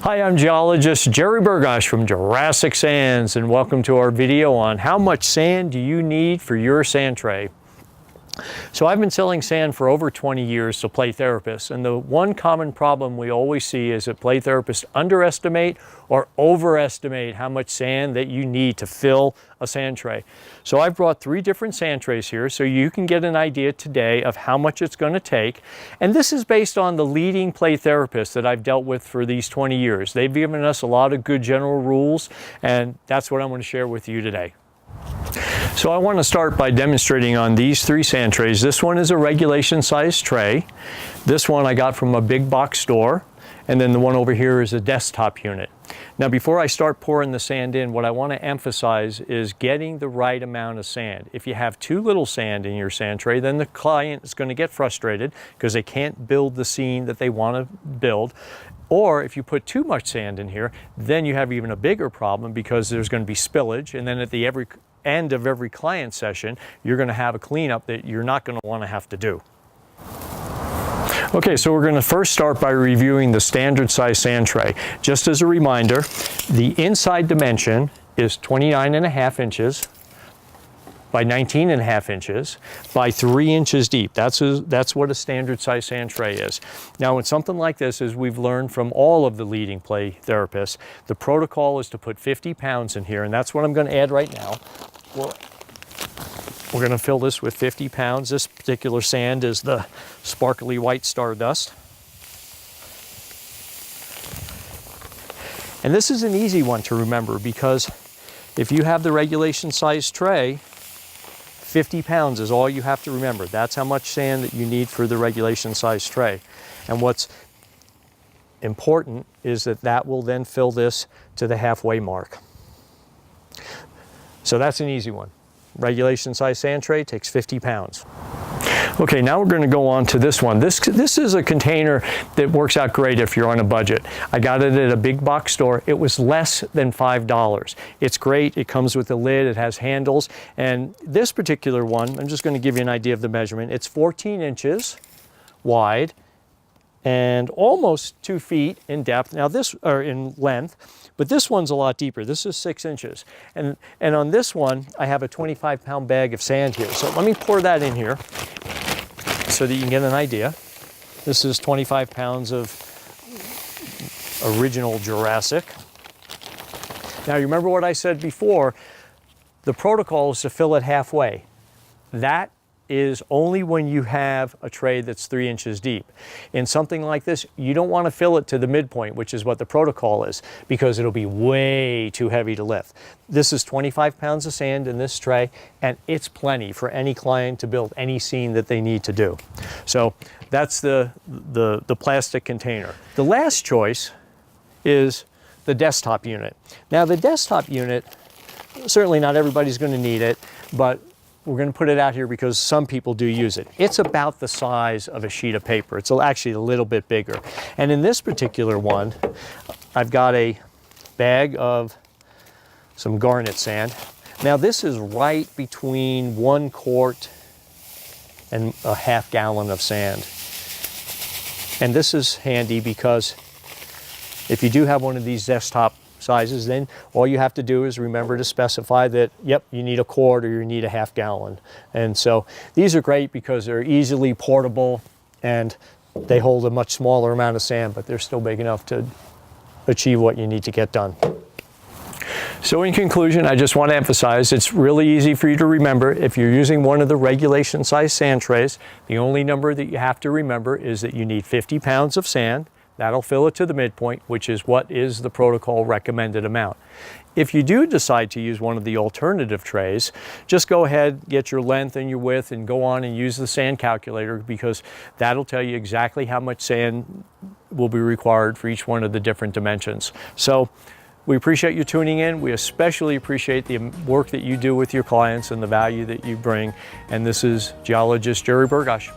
Hi, I'm geologist Jerry Burgosh from Jurassic Sands, and welcome to our video on how much sand do you need for your sand tray. So I've been selling sand for over 20 years to play therapists, and the one common problem we always see is that play therapists underestimate or overestimate how much sand that you need to fill a sand tray. So I've brought 3 different sand trays here so you can get an idea today of how much it's going to take. And this is based on the leading play therapists that I've dealt with for these 20 years. They've given us a lot of good general rules, and that's what I'm going to share with you today. So I want to start by demonstrating on these 3 sand trays. This one is a regulation size tray. This one I got from a big box store. And then the one over here is a desktop unit. Now before I start pouring the sand in, what I want to emphasize is getting the right amount of sand. If you have too little sand in your sand tray, then the client is going to get frustrated because they can't build the scene that they want to build. Or if you put too much sand in here, then you have even a bigger problem because there's going to be spillage, and then at the end of every client session, you're going to have a cleanup that you're not going to want to have to do. Okay, so we're going to first start by reviewing the standard size sand tray. Just as a reminder, the inside dimension is 29.5 inches by 19.5 inches by 3 inches deep. That's what a standard size sand tray is. Now in something like this, as we've learned from all of the leading play therapists, the protocol is to put 50 pounds in here, and that's what I'm going to add right now. We're going to fill this with 50 pounds. This particular sand is the sparkly white stardust. And this is an easy one to remember because if you have the regulation size tray, 50 pounds is all you have to remember. That's how much sand that you need for the regulation size tray. And what's important is that will then fill this to the halfway mark. So that's an easy one. Regulation size sand tray takes 50 pounds. Okay, now we're going to go on to this one. This is a container that works out great if you're on a budget. I got it at a big box store. It was less than $5. It's great. It comes with a lid. It has handles. And this particular one, I'm just going to give you an idea of the measurement. It's 14 inches wide and almost 2 feet in depth. Now in length. But this one's a lot deeper. This is 6 inches. And on this one, I have a 25-pound bag of sand here. So let me pour that in here so that you can get an idea. This is 25 pounds of original Jurassic. Now, you remember what I said before? The protocol is to fill it halfway. That is only when you have a tray that's 3 inches deep. In something like this, you don't want to fill it to the midpoint, which is what the protocol is, because it'll be way too heavy to lift. This is 25 pounds of sand in this tray, and it's plenty for any client to build any scene that they need to do. So that's the plastic container. The last choice is the desktop unit. Now the desktop unit, certainly not everybody's going to need it, but we're going to put it out here because some people do use it. It's about the size of a sheet of paper. It's actually a little bit bigger. And in this particular one, I've got a bag of some garnet sand. Now this is right between 1 quart and a half gallon of sand. And this is handy because if you do have one of these desktop sizes, then all you have to do is remember to specify that, yep, you need a quart or you need a half gallon. And so these are great because they're easily portable and they hold a much smaller amount of sand, but they're still big enough to achieve what you need to get done. So in conclusion, I just want to emphasize it's really easy for you to remember. If you're using one of the regulation size sand trays, the only number that you have to remember is that you need 50 pounds of sand. That'll fill it to the midpoint, which is what is the protocol recommended amount. If you do decide to use one of the alternative trays, just go ahead, get your length and your width, and go on and use the sand calculator because that'll tell you exactly how much sand will be required for each one of the different dimensions. So we appreciate you tuning in. We especially appreciate the work that you do with your clients and the value that you bring. And this is geologist Jerry Burgosh.